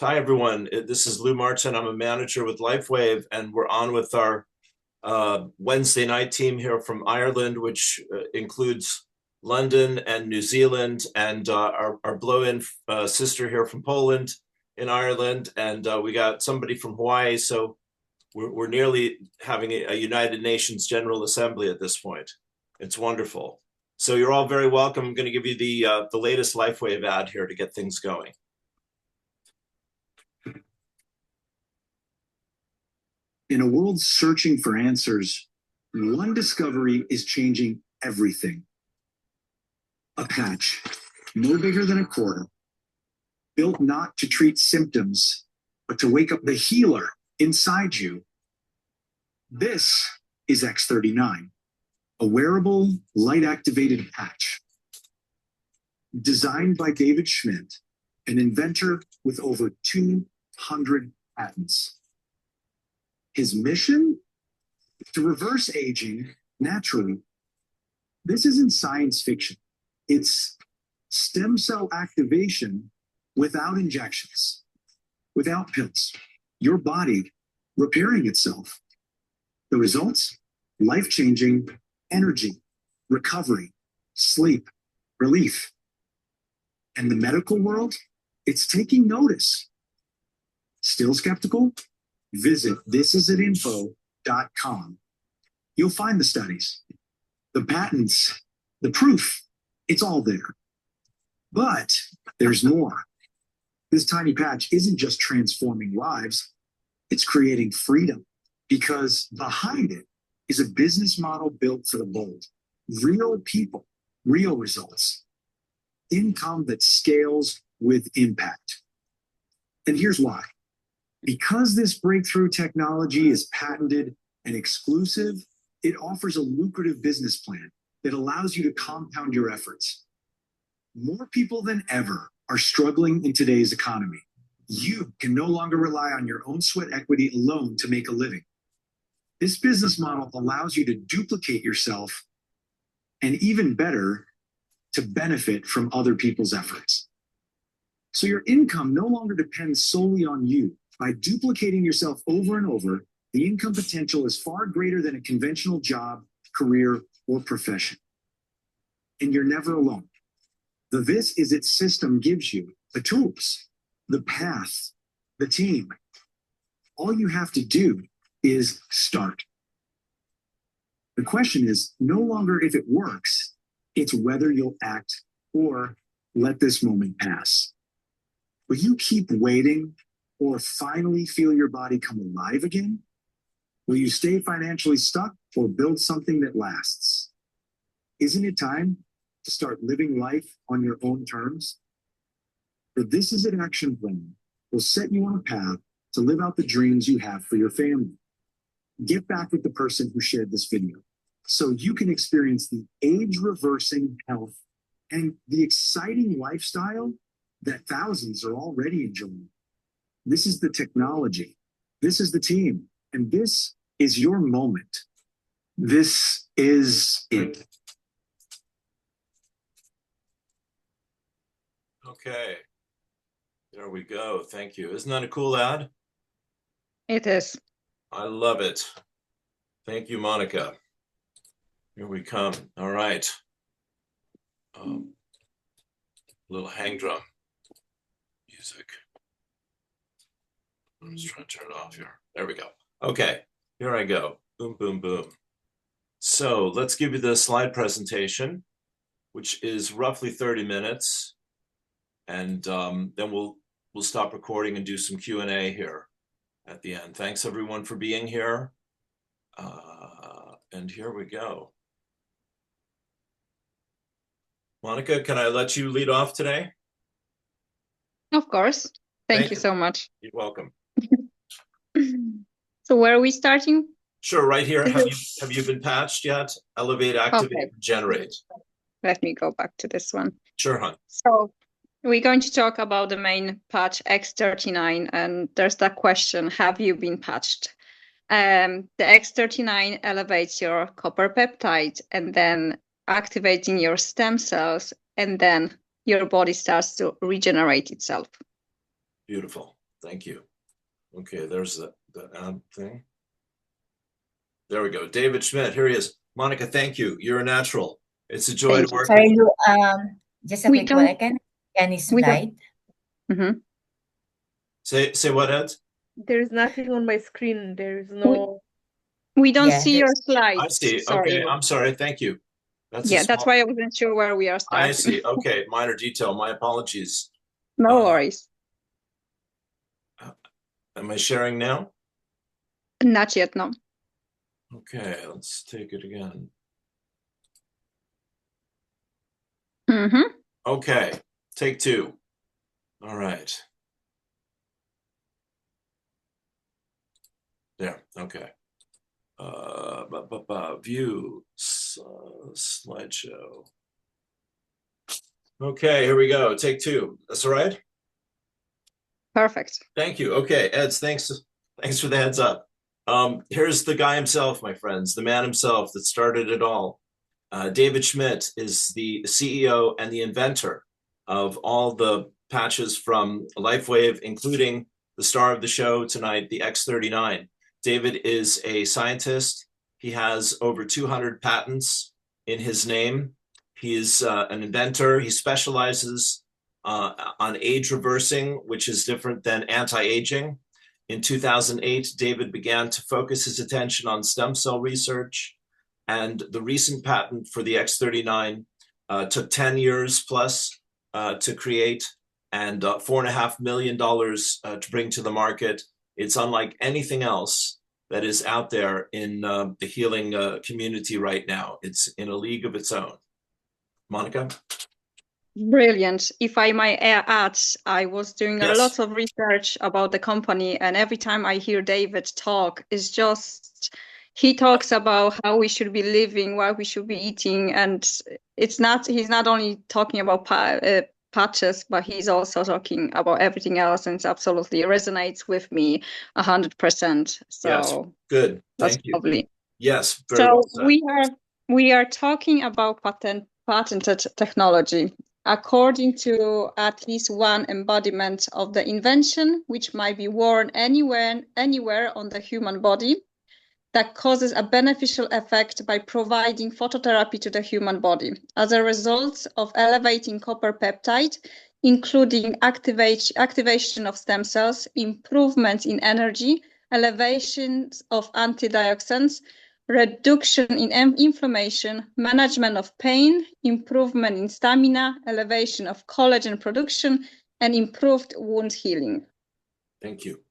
Hi everyone. This is Lou Martin. I'm a manager with Lifewave, and we're on with our Wednesday night team here from Ireland, which includes London and New Zealand, and our blow-in sister here from Poland in Ireland, and we got somebody from Hawaii. So we're nearly having a United Nations General Assembly at this point. It's wonderful. So you're all very welcome. I'm going to give you the latest Lifewave ad here to get things going. In a world searching for answers, one discovery is changing everything. A patch, no bigger than a quarter, built not to treat symptoms, but to wake up the healer inside you. This is X39, a wearable, light-activated patch. Designed by David Schmidt, an inventor with over 200 patents. His mission? To reverse aging naturally. This isn't science fiction. It's stem cell activation without injections, without pills. Your body repairing itself. The results? Life-changing energy, recovery, sleep, relief. And the medical world? It's taking notice. Still skeptical? Visit thisisitinfo.com. You'll find the studies, the patents, the proof. It's all there. But there's more. This tiny patch isn't just transforming lives, it's creating freedom, because behind it is a business model built for the bold. Real people, real results. Income that scales with impact. And here's why. Because this breakthrough technology is patented and exclusive, it offers a lucrative business plan that allows you to compound your efforts. More people than ever are struggling in today's economy. You can no longer rely on your own sweat equity alone to make a living. This business model allows you to duplicate yourself, and even better, to benefit from other people's efforts. So your income no longer depends solely on you. By duplicating yourself over and over, the income potential is far greater than a conventional job, career, or profession. And you're never alone. The This Is It system gives you the tools, the path, the team. All you have to do is start. The question is no longer if it works, it's whether you'll act or let this moment pass. Will you keep waiting or finally feel your body come alive again? Will you stay financially stuck or build something that lasts? Isn't it time to start living life on your own terms? The This Is It action plan will set you on a path to live out the dreams you have for your family. Get back with the person who shared this video so you can experience the age-reversing health and the exciting lifestyle that thousands are already enjoying. This is the technology. This is the team. And this is your moment. This is it. Okay. There we go. Thank you. Isn't that a cool ad? It is. I love it. Thank you, Monika. Here we come. All right. Little hang drum music. I'm just trying to turn it off here. There we go. Okay, here I go. Boom, boom, boom. So let's give you the slide presentation, which is roughly 30 minutes. And then we'll stop recording and do some Q&A here at the end. Thanks everyone for being here. And here we go. Monika, can I let you lead off today? Of course. Thank you so much. You're welcome. So where are we starting? Sure, right here. Have you been patched yet? Elevate, activate, okay. Generate. Let me go back to this one. Sure, hon. So we're going to talk about the main patch X39, and there's that question, have you been patched? The X39 elevates your copper peptide and then activating your stem cells, and then your body starts to regenerate itself. Beautiful. Thank you. Okay, there's the ad thing. There we go. David Schmidt, here he is. Monica, thank you. You're a natural. It's a joy to work with you. Just a quick one. Can you slide? Say what, Ed? There's nothing on my screen. There is no. We don't see your slides. I see. Sorry. Okay, I'm sorry. Thank you. That's why I wasn't sure where we are starting. I see. Okay, minor detail. My apologies. No worries. Am I sharing now? Not yet, no. Okay, let's take it again. Okay, take two. All right. There, okay. View, slideshow. Okay, here we go. Take two. That's all right? Perfect. Thank you. Okay, Eds, thanks for the heads up. Here's the guy himself, my friends, the man himself that started it all. David Schmidt is the CEO and the inventor of all the patches from Lifewave, including the star of the show tonight, the X39. David is a scientist. He has over 200 patents in his name. He is an inventor. He specializes on age reversing, which is different than anti-aging. In 2008, David began to focus his attention on stem cell research, and the recent patent for the X39 took 10 years plus to create, and $4.5 million to bring to the market. It's unlike anything else that is out there in the healing community right now. It's in a league of its own. Monica? Brilliant. If I might add, I was doing a lot of research about the company, and every time I hear David talk, it's just, he talks about how we should be living, what we should be eating, and he's not only talking about patches, but he's also talking about everything else, and it absolutely resonates with me 100%. So yes, good. Thank you. Lovely. Yes, very well said. We are talking about patented technology. According to at least one embodiment of the invention, which might be worn anywhere on the human body, that causes a beneficial effect by providing phototherapy to the human body. As a result of elevating copper peptide, including activation of stem cells, improvements in energy, elevation of antioxidants, reduction in inflammation, management of pain, improvement in stamina, elevation of collagen production, and improved wound healing. Thank you.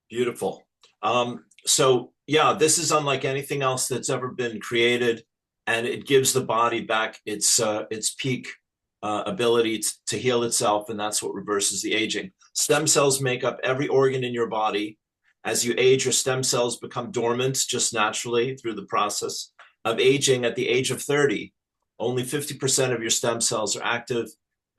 Beautiful. So yeah, this is unlike anything else that's ever been created, and it gives the body back its peak ability to heal itself, and that's what reverses the aging. Stem cells make up every organ in your body. As you age, your stem cells become dormant just naturally through the process of aging. At the age of 30, only 50% of your stem cells are active.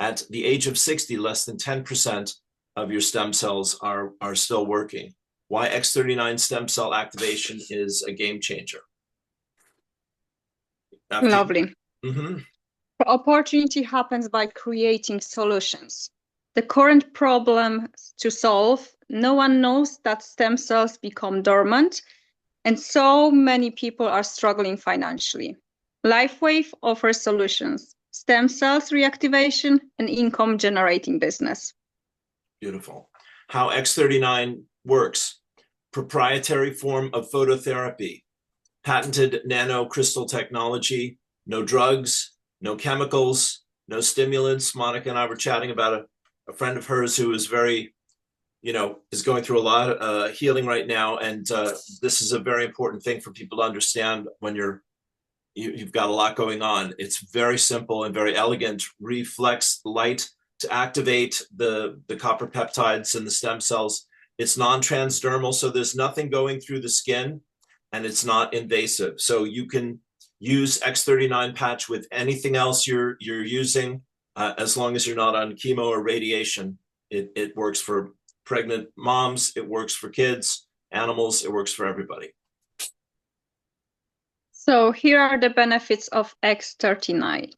At the age of 60, less than 10% of your stem cells are still working. Why X39 stem cell activation is a game changer. Lovely. The opportunity happens by creating solutions. The current problem to solve, no one knows that stem cells become dormant, and so many people are struggling financially. Lifewave offers solutions: stem cells reactivation and income generating business. Beautiful. How X39 works: proprietary form of phototherapy, patented nanocrystal technology, no drugs, no chemicals, no stimulants. Monica and I were chatting about a friend of hers who is very, is going through a lot of healing right now. And this is a very important thing for people to understand when you've got a lot going on. It's very simple and very elegant. Reflex light to activate the copper peptides in the stem cells. It's non-transdermal, so there's nothing going through the skin, and it's not invasive. So you can use X39 patch with anything else you're using, as long as you're not on chemo or radiation. It works for pregnant moms, it works for kids, animals, it works for everybody. So here are the benefits of X39.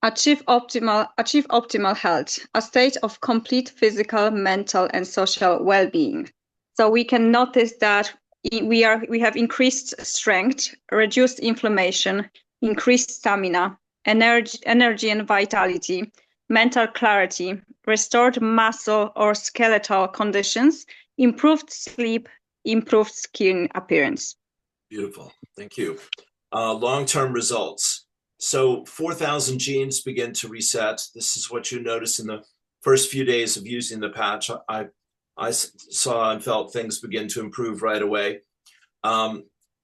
achieve optimal health, a state of complete physical, mental, and social well-being. So we can notice that we have increased strength, reduced inflammation, increased stamina, energy and vitality, mental clarity, restored muscle or skeletal conditions, improved sleep, improved skin appearance. Beautiful. Thank you. Long-term results. So 4,000 genes begin to reset. This is what you notice in the first few days of using the patch. I saw and felt things begin to improve right away.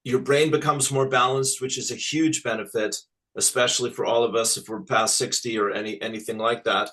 Your brain becomes more balanced, which is a huge benefit, especially for all of us if we're past 60 or anything like that,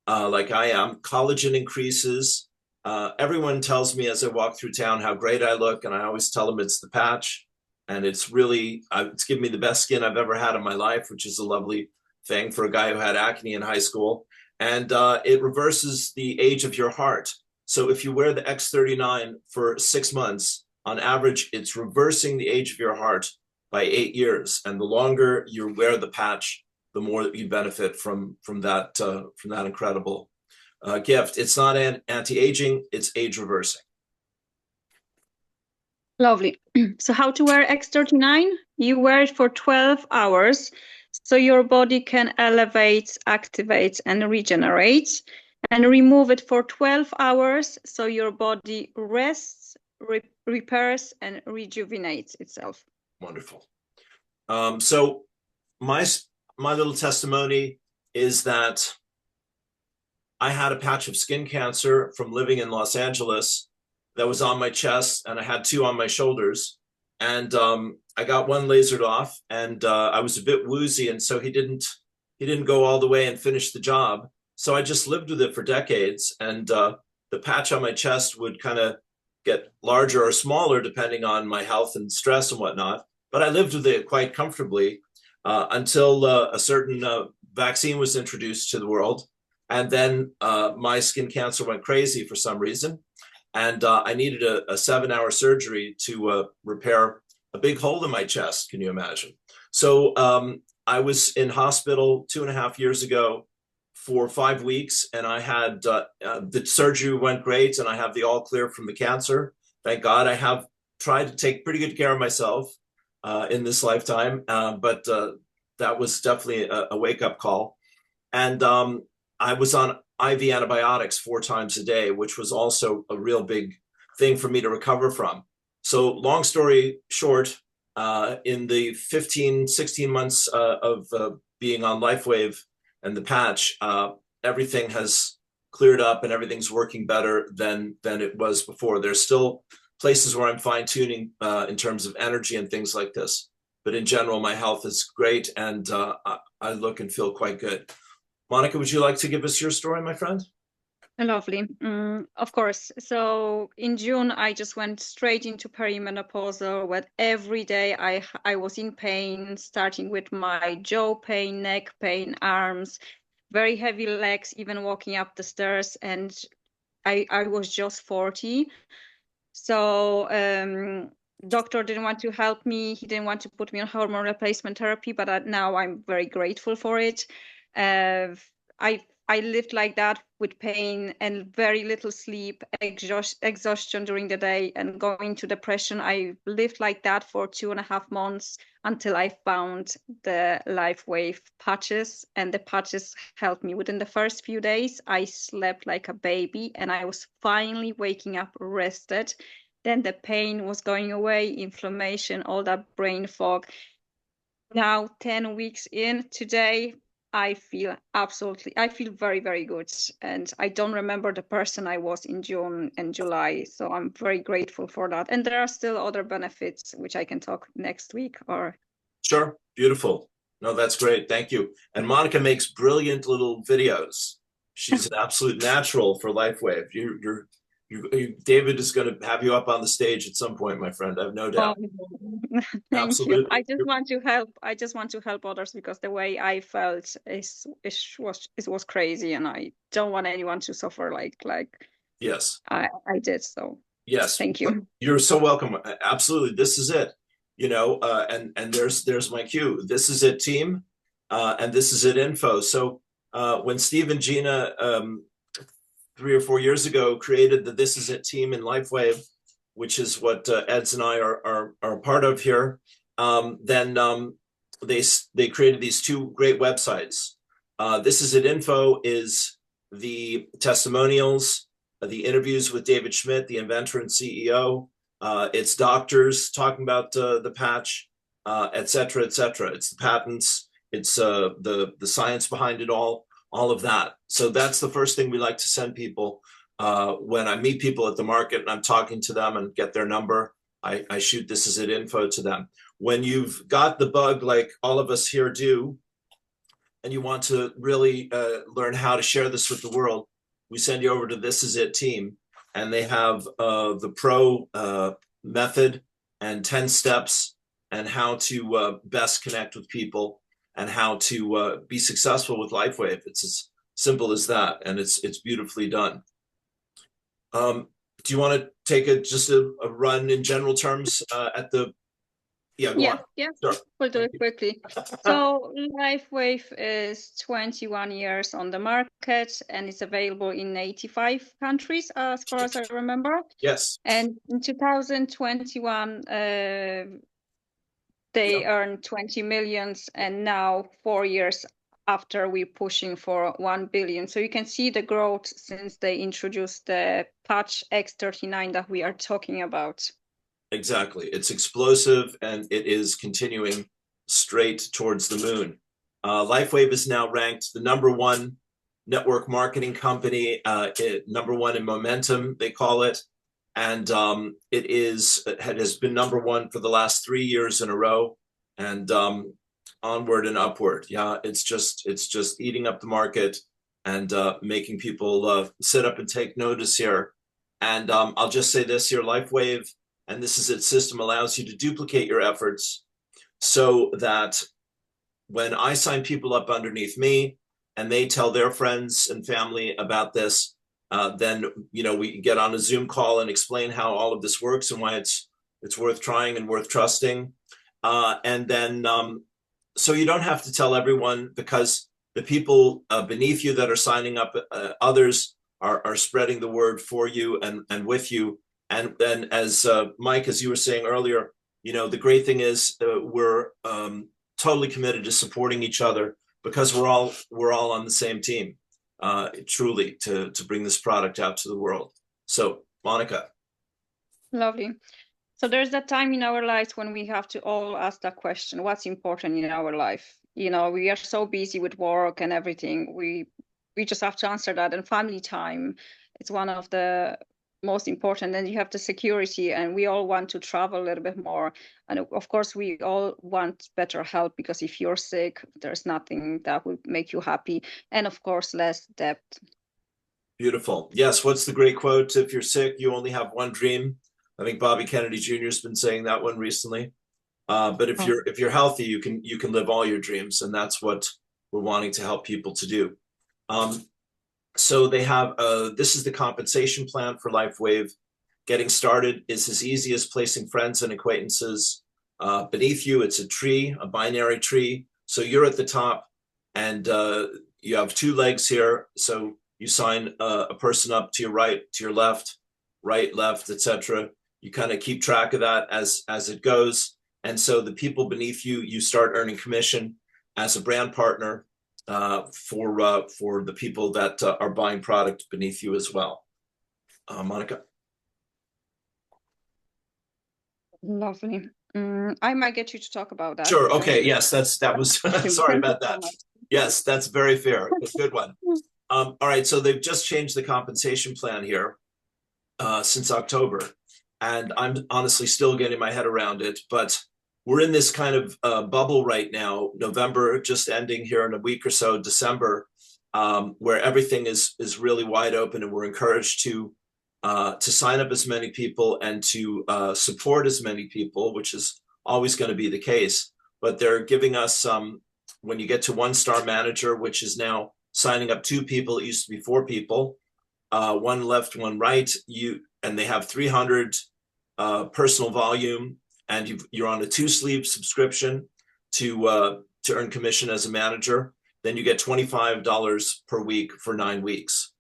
like I am. Collagen increases. Everyone tells me as I walk through town how great I look, and I always tell them it's the patch. And it's really, it's given me the best skin I've ever had in my life, which is a lovely thing for a guy who had acne in high school. And it reverses the age of your heart. So if you wear the X39 for 6 months, on average, it's reversing the age of your heart by 8 years. And the longer you wear the patch, the more that you benefit from that incredible gift. It's not anti-aging, it's age reversing. Lovely. So how to wear X39? You wear it for 12 hours so your body can elevate, activate, and regenerate. And remove it for 12 hours so your body rests, repairs, and rejuvenates itself. Wonderful. So my little testimony is that I had a patch of skin cancer from living in Los Angeles that was on my chest, and I had 2 on my shoulders. And I got one lasered off, and I was a bit woozy, and so he didn't go all the way and finish the job. So I just lived with it for decades, and the patch on my chest would kind of get larger or smaller depending on my health and stress and whatnot. But I lived with it quite comfortably until a certain vaccine was introduced to the world. And then my skin cancer went crazy for some reason. And I needed a 7-hour surgery to repair a big hole in my chest. Can you imagine? So I was in hospital 2.5 years ago for 5 weeks, and I had the surgery went great, and I have the all clear from the cancer. Thank God. I have tried to take pretty good care of myself in this lifetime, but that was definitely a wake-up call. And I was on IV antibiotics 4 times a day, which was also a real big thing for me to recover from. So long story short, in the 15, 16 months of being on Lifewave and the patch, everything has cleared up and everything's working better than it was before. There's still places where I'm fine-tuning in terms of energy and things like this. But in general, my health is great, and I look and feel quite good. Monika, would you like to give us your story, my friend? Lovely. Of course. So in June, I just went straight into perimenopause, where every day I was in pain, starting with my jaw pain, neck pain, arms, very heavy legs, even walking up the stairs. And I was just 40. So doctor didn't want to help me. He didn't want to put me on hormone replacement therapy, but now I'm very grateful for it. I lived like that with pain and very little sleep, exhaustion during the day, and going to depression. I lived like that for 2.5 months until I found the Lifewave patches, and the patches helped me. Within the first few days, I slept like a baby, and I was finally waking up rested. Then the pain was going away, inflammation, all that brain fog. Now, 10 weeks in today, I feel very, very good. And I don't remember the person I was in June and July. So I'm very grateful for that. And there are still other benefits, which I can talk next week or. Sure. Beautiful. No, that's great. Thank you. And Monika makes brilliant little videos. She's an absolute natural for Lifewave. David is going to have you up on the stage at some point, my friend. I have no doubt. Thank Absolutely. you. I just want to help. I just want to help others, because the way I felt was crazy, and I don't want anyone to suffer like yes I did. So yes, thank you. You're so welcome. Absolutely. This is it. And there's my cue. This is it, team. and this is at info. So when Steve and Gina 3 or 4 years ago created the This Is It team in Lifewave, which is what Eds and I are a part of here, then they created these 2 great websites. This Is It info is the testimonials, the interviews with David Schmidt, the inventor and CEO. It's doctors talking about the patch, et cetera, et cetera. It's the patents. It's the science behind it all of that. So that's the first thing we like to send people. When I meet people at the market and I'm talking to them and get their number, I shoot This Is It info to them. When you've got the bug like all of us here do, and you want to really learn how to share this with the world, we send you over to This Is It team, and they have the pro method and 10 steps and how to best connect with people and how to be successful with Lifewave. It's as simple as that, and it's beautifully done. Do you want to take just a run in general terms at the? Yeah, go on. Yeah, Sure. we'll do it quickly. So Lifewave is 21 years on the market, and it's available in 85 countries, as far as I remember. Yes. And in 2021, they earned 20 millions, and now 4 years after, we're pushing for 1 billion. So you can see the growth since they introduced the patch X39 that we are talking about. Exactly. It's explosive, and it is continuing straight towards the moon. Lifewave is now ranked the #1 network marketing company, #1 in momentum, they call it. And it has been #1 for the last 3 years in a row, and onward and upward. Yeah, it's just eating up the market and making people sit up and take notice here. And I'll just say this here: Lifewave and This Is It system allows you to duplicate your efforts, so that when I sign people up underneath me and they tell their friends and family about this, then we get on a Zoom call and explain how all of this works and why it's worth trying and worth trusting. And then so you don't have to tell everyone, because the people beneath you that are signing up, others are spreading the word for you and with you. And then, as Mike, as you were saying earlier, the great thing is we're totally committed to supporting each other, because we're all on the same team, truly, to bring this product out to the world. So, Monika. Lovely. So there's that time in our lives when we have to all ask that question: what's important in our life? We are so busy with work and everything. We just have to answer that. And family time, it's one of the most important. And you have the security, and we all want to travel a little bit more. And of course, we all want better health, because if you're sick, there's nothing that would make you happy. And of course, less debt. Beautiful. Yes. What's the great quote? If you're sick, you only have one dream. I think Bobby Kennedy Jr. has been saying that one recently. But if you're healthy, you can live all your dreams, and that's what we're wanting to help people to do. So they have this is the compensation plan for Lifewave. Getting started is as easy as placing friends and acquaintances beneath you. It's a tree, a binary tree. So you're at the top, and you have 2 legs here. So you sign a person up to your right, to your left, right, left, etc. You kind of keep track of that as it goes. And so the people beneath you, you start earning commission as a brand partner for the people that are buying product beneath you as well. Monika. Lovely. I might get you to talk about that. Sure. Okay. Yes, that was sorry about that. Yes, that's very fair. It's a good one. All right. So they've just changed the compensation plan here since October, and I'm honestly still getting my head around it. But we're in this kind of bubble right now. November just ending here in a week or so. December, where everything is really wide open, and we're encouraged to sign up as many people and to support as many people, which is always going to be the case. But they're giving us when you get to 1-star manager, which is now signing up 2 people. It used to be 4 people, 1 left, 1 right. And they have 300 personal volume, and you're on a 2-sleeve subscription to to earn commission as a manager, then you get $25 per week for 9 weeks.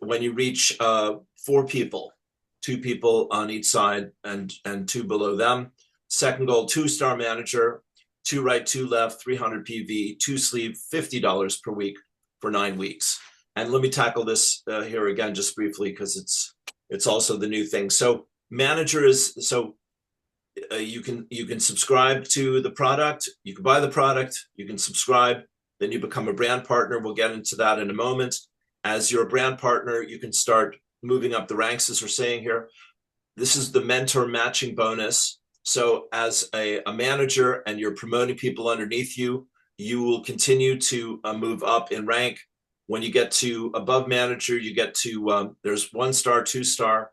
When you reach 4 people, 2 people on each side and 2 below them. Second goal, 2-star manager, 2 right, 2 left, 300 PV, 2 sleeve, $50 per week for 9 weeks. And let me tackle this here again just briefly, because it's also the new thing. So manager is, you can subscribe to the product, you can buy the product, you can subscribe, then you become a brand partner. We'll get into that in a moment. As you're a brand partner, you can start moving up the ranks, as we're saying here. This is the mentor matching bonus. So as a manager and you're promoting people underneath you, you will continue to move up in rank. When you get to above manager, you get to, there's 1-star, 2-star,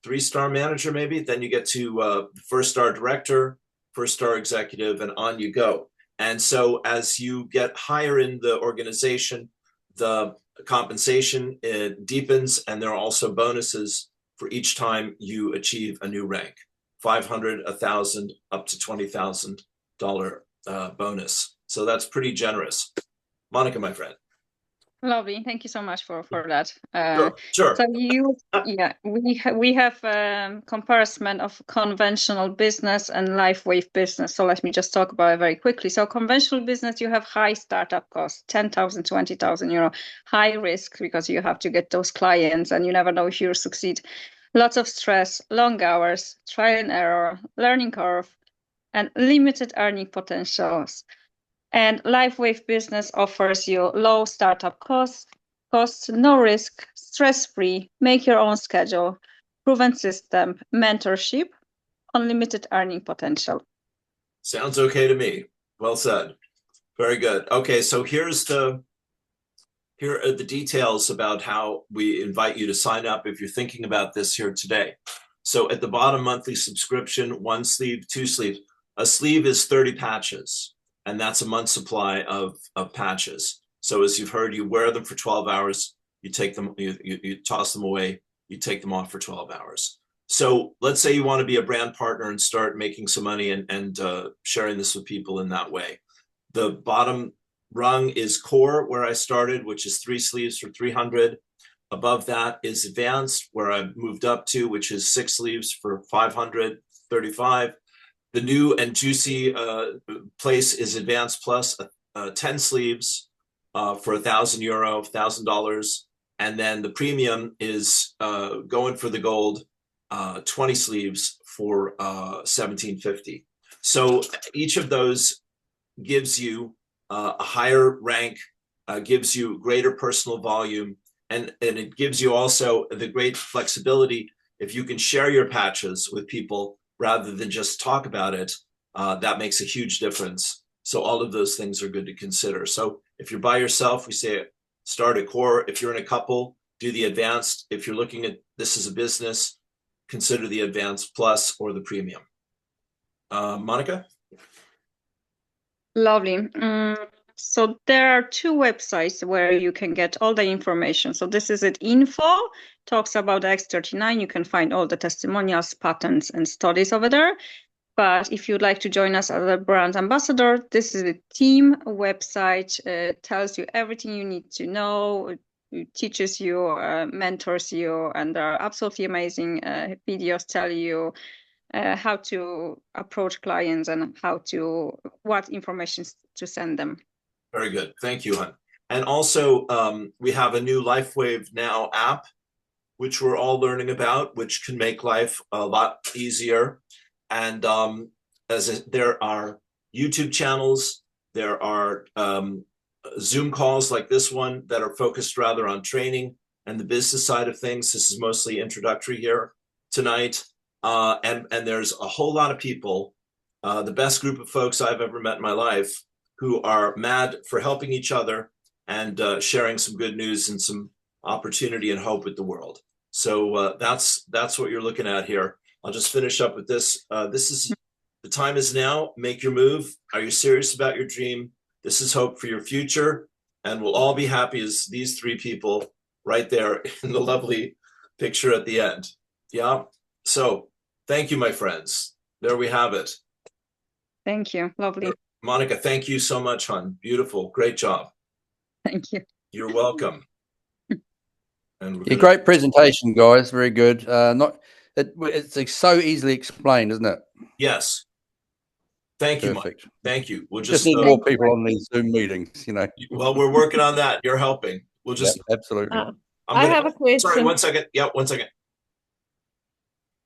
3-star manager maybe, then you get to 1-star director, 1-star executive, and on you go. And so as you get higher in the organization, the compensation deepens, and there are also bonuses for each time you achieve a new rank. $500, $1,000, up to $20,000 bonus. So that's pretty generous. Monika, my friend. Lovely. Thank you so much for that. Sure. So we have comparison of conventional business and Lifewave business. So let me just talk about it very quickly. So conventional business, you have high startup costs, 10,000, 20,000 euro, high risk because you have to get those clients and you never know if you'll succeed. Lots of stress, long hours, trial and error, learning curve, and limited earning potentials. And Lifewave business offers you low startup costs, no risk, stress-free, make your own schedule, proven system, mentorship, unlimited earning potential. Sounds okay to me. Well said. Very good. Okay, so here are the details about how we invite you to sign up if you're thinking about this here today. So at the bottom, monthly subscription, 1 sleeve, 2 sleeves. A sleeve is 30 patches. And that's a month's supply of patches. So as you've heard, you wear them for 12 hours, you take them, you toss them away, you take them off for 12 hours. So let's say you want to be a brand partner and start making some money and sharing this with people in that way. The bottom rung is core, where I started, which is 3 sleeves for 300. Above that is advanced, where I moved up to, which is 6 sleeves for 535. The new and juicy place is Advanced Plus, 10 sleeves for €1,000, $1,000. And then the premium is going for the gold, 20 sleeves for $1,750. So each of those gives you a higher rank, gives you greater personal volume, and it gives you also the great flexibility. If you can share your patches with people rather than just talk about it, that makes a huge difference. So all of those things are good to consider. So if you're by yourself, we say start at core. If you're in a couple, do the advanced. If you're looking at this as a business, consider the advanced plus or the premium. Monika? Lovely. So there are 2 websites where you can get all the information. So this is it. Info talks about the X39. You can find all the testimonials, patents, and studies over there. But if you'd like to join us as a brand ambassador, this is the team website. Tells you everything you need to know. It teaches you, mentors you, and there are absolutely amazing videos tell you how to approach clients and what information to send them. Very good. Thank you, Hun. And also, we have a new Lifewave Now app, which we're all learning about, which can make life a lot easier. And there are YouTube channels, there are Zoom calls like this one that are focused rather on training and the business side of things. This is mostly introductory here tonight. And there's a whole lot of people, the best group of folks I've ever met in my life, who are mad for helping each other and sharing some good news and some opportunity and hope with the world. So that's what you're looking at here. I'll just finish up with this. The time is now. Make your move. Are you serious about your dream? This is hope for your future. And we'll all be happy as these 3 people right there in the lovely picture at the end. Yeah. So thank you, my friends. There we have it. Thank you. Lovely. Monica, thank you so much, hon. Beautiful. Great job. Thank you. You're welcome. And Yeah, great presentation, guys. Very good. It's so easily explained, isn't it? Yes. Thank you, Mike. Perfect. Thank you. We'll Just just, need more people on these Zoom meetings, you know. well, we're working on that. You're helping. We'll just, Yep, absolutely. I'm I gonna, have a question. sorry, 1 second. Yeah, 1 second.